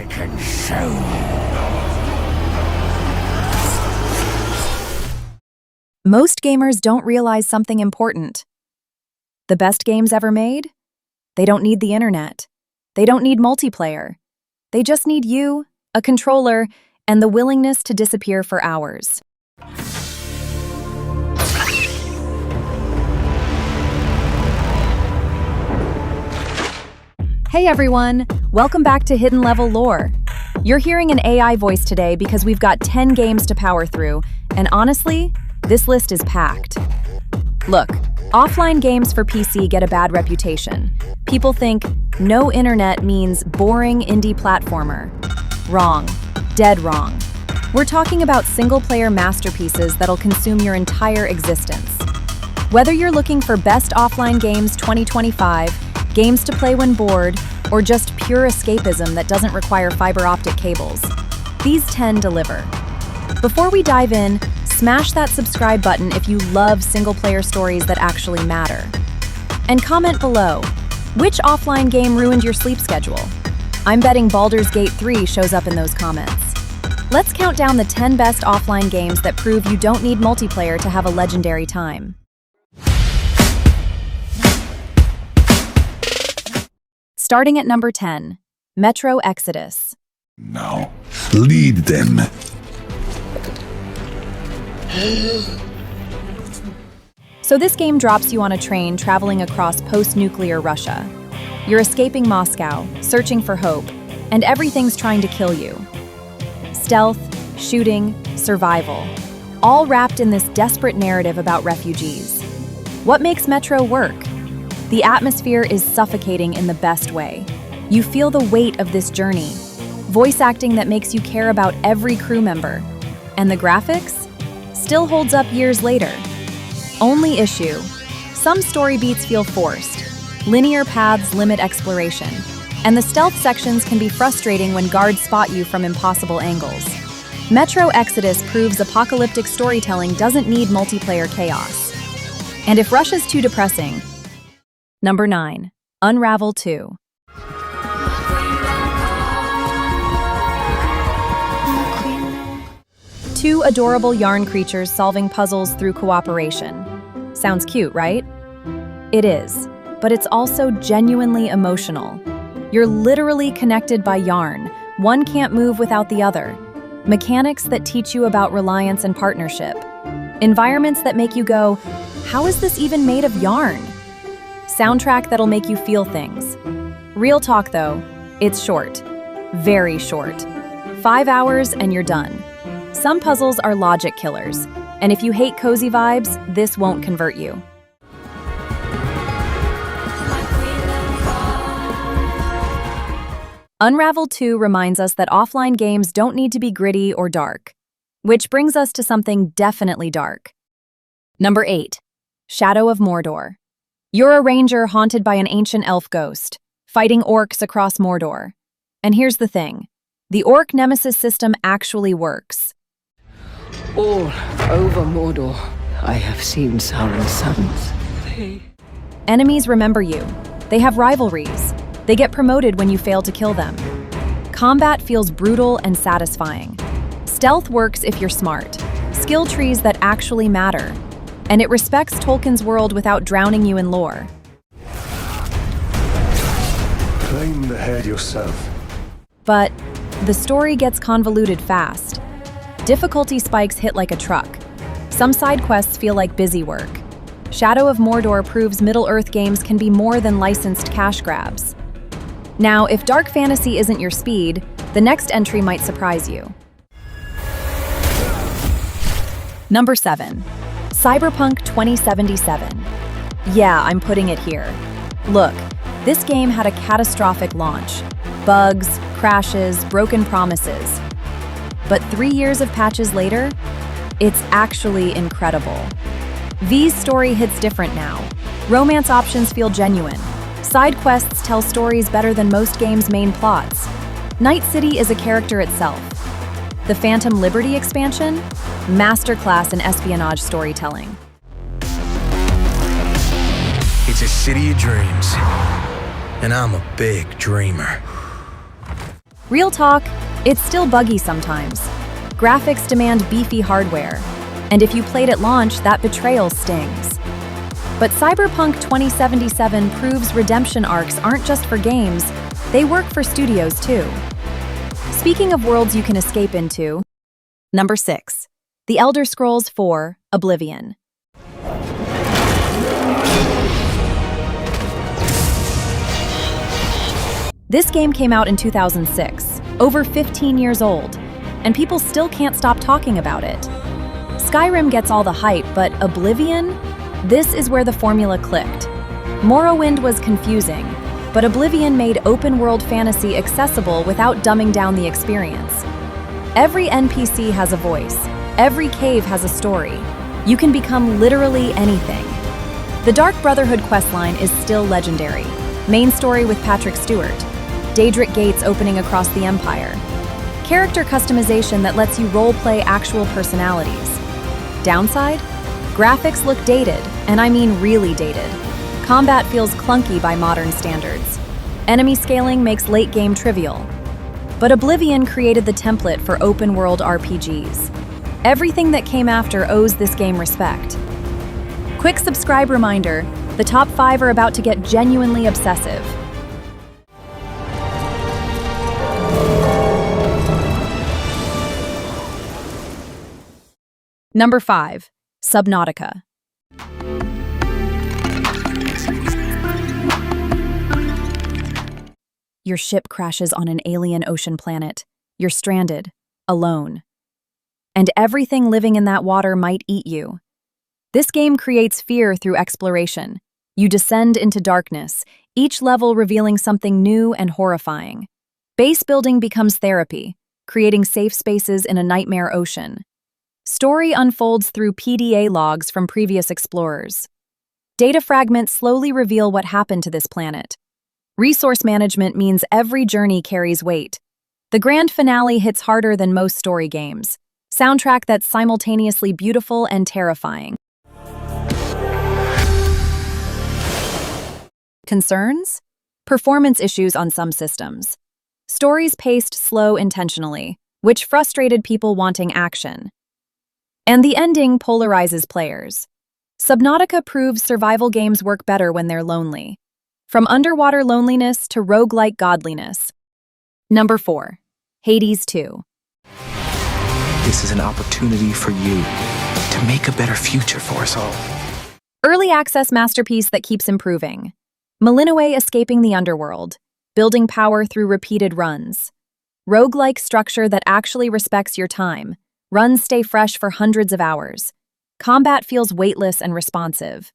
I can show you. Most gamers don't realize something important. The best games ever made? They don't need the internet. They don't need multiplayer. They just need you, a controller, and the willingness to disappear for hours. Hey everyone, welcome back to Hidden Level Lore. You're hearing an AI voice today because we've got 10 games to power through, and honestly, this list is packed. Look, offline games for PC get a bad reputation. People think no internet means boring indie platformer. Wrong. Dead wrong. We're talking about single-player masterpieces that'll consume your entire existence. Whether you're looking for best offline games 2025, games to play when bored, or just pure escapism that doesn't require fiber optic cables, these 10 deliver. Before we dive in, smash that subscribe button if you love single-player stories that actually matter. And comment below, which offline game ruined your sleep schedule? I'm betting Baldur's Gate 3 shows up in those comments. Let's count down the 10 best offline games that prove you don't need multiplayer to have a legendary time. Starting at number 10, Metro Exodus. Now, lead them. So this game drops you on a train traveling across post-nuclear Russia. You're escaping Moscow, searching for hope, and everything's trying to kill you. Stealth, shooting, survival, all wrapped in this desperate narrative about refugees. What makes Metro work? The atmosphere is suffocating in the best way. You feel the weight of this journey, voice acting that makes you care about every crew member, and the graphics still holds up years later. Only issue: some story beats feel forced, linear paths limit exploration, and the stealth sections can be frustrating when guards spot you from impossible angles. Metro Exodus proves apocalyptic storytelling doesn't need multiplayer chaos. And if Russia's too depressing, Number 9, Unravel 2. Two adorable yarn creatures solving puzzles through cooperation. Sounds cute, right? It is, but it's also genuinely emotional. You're literally connected by yarn. One can't move without the other. Mechanics that teach you about reliance and partnership. Environments that make you go, how is this even made of yarn? Soundtrack that'll make you feel things. Real talk though, it's short. Very short. 5 hours and you're done. Some puzzles are logic killers, and if you hate cozy vibes, this won't convert you. Unravel 2 reminds us that offline games don't need to be gritty or dark. Which brings us to something definitely dark. Number 8, Shadow of Mordor. You're a ranger haunted by an ancient elf ghost, fighting orcs across Mordor. And here's the thing. The orc nemesis system actually works. All over Mordor, I have seen Sauron's sons. Enemies remember you. They have rivalries. They get promoted when you fail to kill them. Combat feels brutal and satisfying. Stealth works if you're smart. Skill trees that actually matter. And it respects Tolkien's world without drowning you in lore. Claim the head yourself. But the story gets convoluted fast. Difficulty spikes hit like a truck. Some side quests feel like busy work. Shadow of Mordor proves Middle-earth games can be more than licensed cash grabs. Now, if dark fantasy isn't your speed, the next entry might surprise you. Number 7. Cyberpunk 2077. Yeah, I'm putting it here. Look, this game had a catastrophic launch. Bugs, crashes, broken promises. But 3 years of patches later, it's actually incredible. V's story hits different now. Romance options feel genuine. Side quests tell stories better than most games' main plots. Night City is a character itself. The Phantom Liberty expansion? Masterclass in espionage storytelling. It's a city of dreams, and I'm a big dreamer. Real talk, it's still buggy sometimes. Graphics demand beefy hardware, and if you played at launch, that betrayal stings. But Cyberpunk 2077 proves redemption arcs aren't just for games, they work for studios too. Speaking of worlds you can escape into, number 6, The Elder Scrolls IV: Oblivion. This game came out in 2006, over 15 years old, and people still can't stop talking about it. Skyrim gets all the hype, but Oblivion? This is where the formula clicked. Morrowind was confusing, but Oblivion made open-world fantasy accessible without dumbing down the experience. Every NPC has a voice. Every cave has a story. You can become literally anything. The Dark Brotherhood questline is still legendary. Main story with Patrick Stewart. Daedric gates opening across the Empire. Character customization that lets you role-play actual personalities. Downside? Graphics look dated, and I mean really dated. Combat feels clunky by modern standards. Enemy scaling makes late game trivial. But Oblivion created the template for open-world RPGs. Everything that came after owes this game respect. Quick subscribe reminder, the top 5 are about to get genuinely obsessive. Number 5, Subnautica. Your ship crashes on an alien ocean planet. You're stranded, alone. And everything living in that water might eat you. This game creates fear through exploration. You descend into darkness, each level revealing something new and horrifying. Base building becomes therapy, creating safe spaces in a nightmare ocean. Story unfolds through PDA logs from previous explorers. Data fragments slowly reveal what happened to this planet. Resource management means every journey carries weight. The grand finale hits harder than most story games. Soundtrack that's simultaneously beautiful and terrifying. Concerns? Performance issues on some systems. Stories paced slow intentionally, which frustrated people wanting action. And the ending polarizes players. Subnautica proves survival games work better when they're lonely. From underwater loneliness to roguelike godliness. Number 4, Hades 2. This is an opportunity for you to make a better future for us all. Early access masterpiece that keeps improving. Malinois escaping the underworld, building power through repeated runs. Roguelike structure that actually respects your time. Runs stay fresh for hundreds of hours. Combat feels weightless and responsive.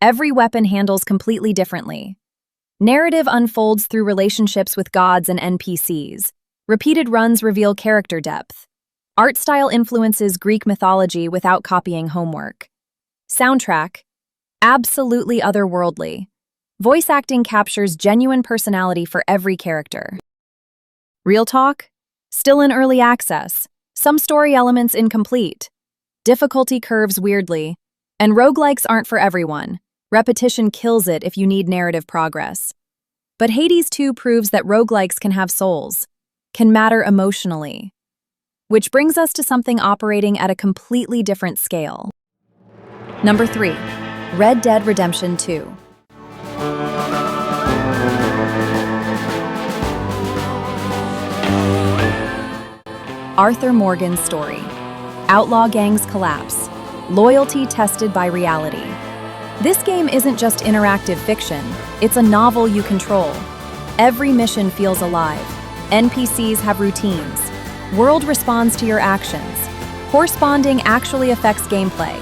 Every weapon handles completely differently. Narrative unfolds through relationships with gods and NPCs. Repeated runs reveal character depth. Art style influences Greek mythology without copying homework. Soundtrack, absolutely otherworldly. Voice acting captures genuine personality for every character. Real talk, still in early access. Some story elements incomplete. Difficulty curves weirdly. And roguelikes aren't for everyone. Repetition kills it if you need narrative progress. But Hades 2 proves that roguelikes can have souls, can matter emotionally. Which brings us to something operating at a completely different scale. Number 3, Red Dead Redemption 2. Arthur Morgan's story. Outlaw gangs collapse. Loyalty tested by reality. This game isn't just interactive fiction, it's a novel you control. Every mission feels alive. NPCs have routines. World responds to your actions. Horse bonding actually affects gameplay.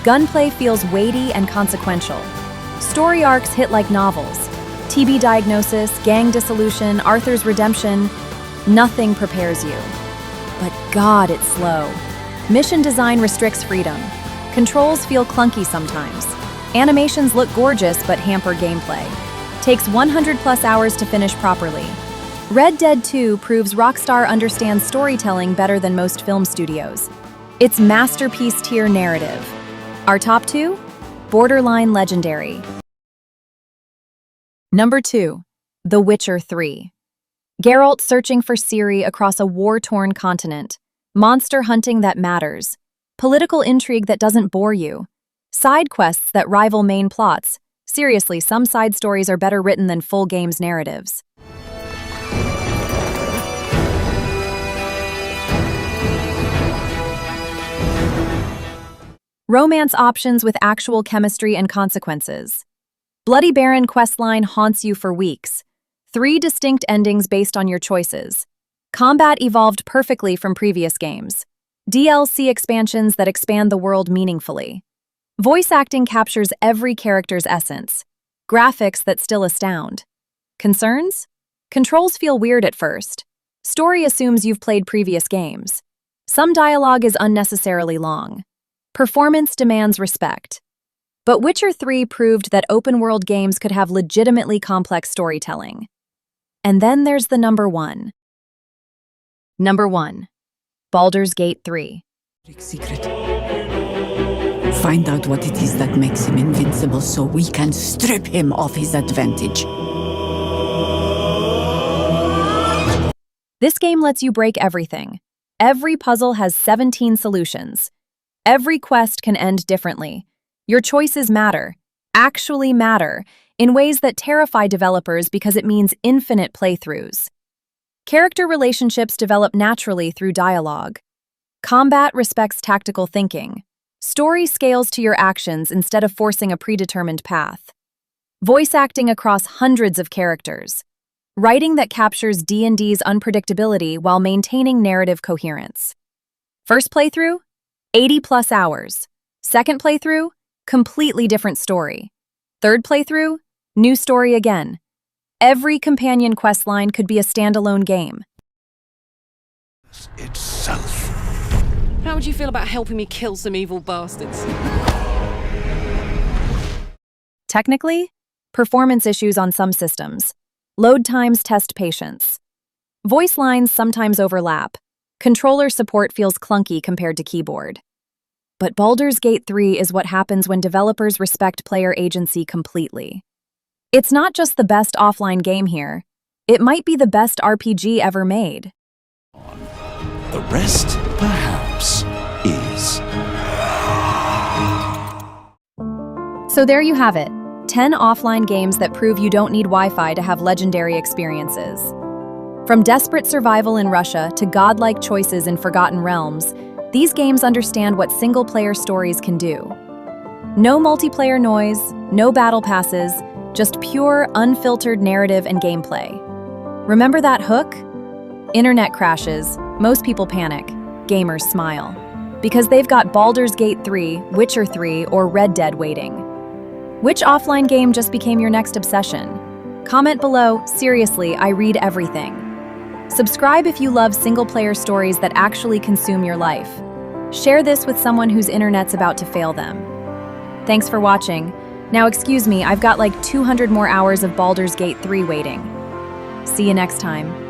Gunplay feels weighty and consequential. Story arcs hit like novels. TB diagnosis, gang dissolution, Arthur's redemption. Nothing prepares you. But God, it's slow. Mission design restricts freedom. Controls feel clunky sometimes. Animations look gorgeous but hamper gameplay. Takes 100+ hours to finish properly. Red Dead 2 proves Rockstar understands storytelling better than most film studios. It's masterpiece tier narrative. Our top 2? Borderline legendary. Number 2, The Witcher 3. Geralt searching for Ciri across a war-torn continent. Monster hunting that matters. Political intrigue that doesn't bore you. Side quests that rival main plots. Seriously, some side stories are better written than full games narratives. Romance options with actual chemistry and consequences. Bloody Baron questline haunts you for weeks. 3 distinct endings based on your choices. Combat evolved perfectly from previous games. DLC expansions that expand the world meaningfully. Voice acting captures every character's essence. Graphics that still astound. Concerns? Controls feel weird at first. Story assumes you've played previous games. Some dialogue is unnecessarily long. Performance demands respect. But Witcher 3 proved that open-world games could have legitimately complex storytelling. And then there's the number 1. Number 1. Baldur's Gate 3. Secret. Find out what it is that makes him invincible so we can strip him of his advantage. This game lets you break everything. Every puzzle has 17 solutions. Every quest can end differently. Your choices matter, actually matter, in ways that terrify developers because it means infinite playthroughs. Character relationships develop naturally through dialogue. Combat respects tactical thinking. Story scales to your actions instead of forcing a predetermined path. Voice acting across hundreds of characters. Writing that captures D&D's unpredictability while maintaining narrative coherence. First playthrough? 80+ hours. Second playthrough? Completely different story. Third playthrough? New story again. Every companion questline could be a standalone game. Itself. How would you feel about helping me kill some evil bastards? Technically, performance issues on some systems. Load times test patience. Voice lines sometimes overlap. Controller support feels clunky compared to keyboard. But Baldur's Gate 3 is what happens when developers respect player agency completely. It's not just the best offline game here. It might be the best RPG ever made. The rest, perhaps, is. So there you have it. 10 offline games that prove you don't need Wi-Fi to have legendary experiences. From desperate survival in Russia to godlike choices in Forgotten Realms, these games understand what single-player stories can do. No multiplayer noise, no battle passes, just pure, unfiltered narrative and gameplay. Remember that hook? Internet crashes, most people panic, gamers smile. Because they've got Baldur's Gate 3, Witcher 3, or Red Dead waiting. Which offline game just became your next obsession? Comment below, seriously, I read everything. Subscribe if you love single-player stories that actually consume your life. Share this with someone whose internet's about to fail them. Thanks for watching. Now excuse me, I've got like 200 more hours of Baldur's Gate 3 waiting. See you next time.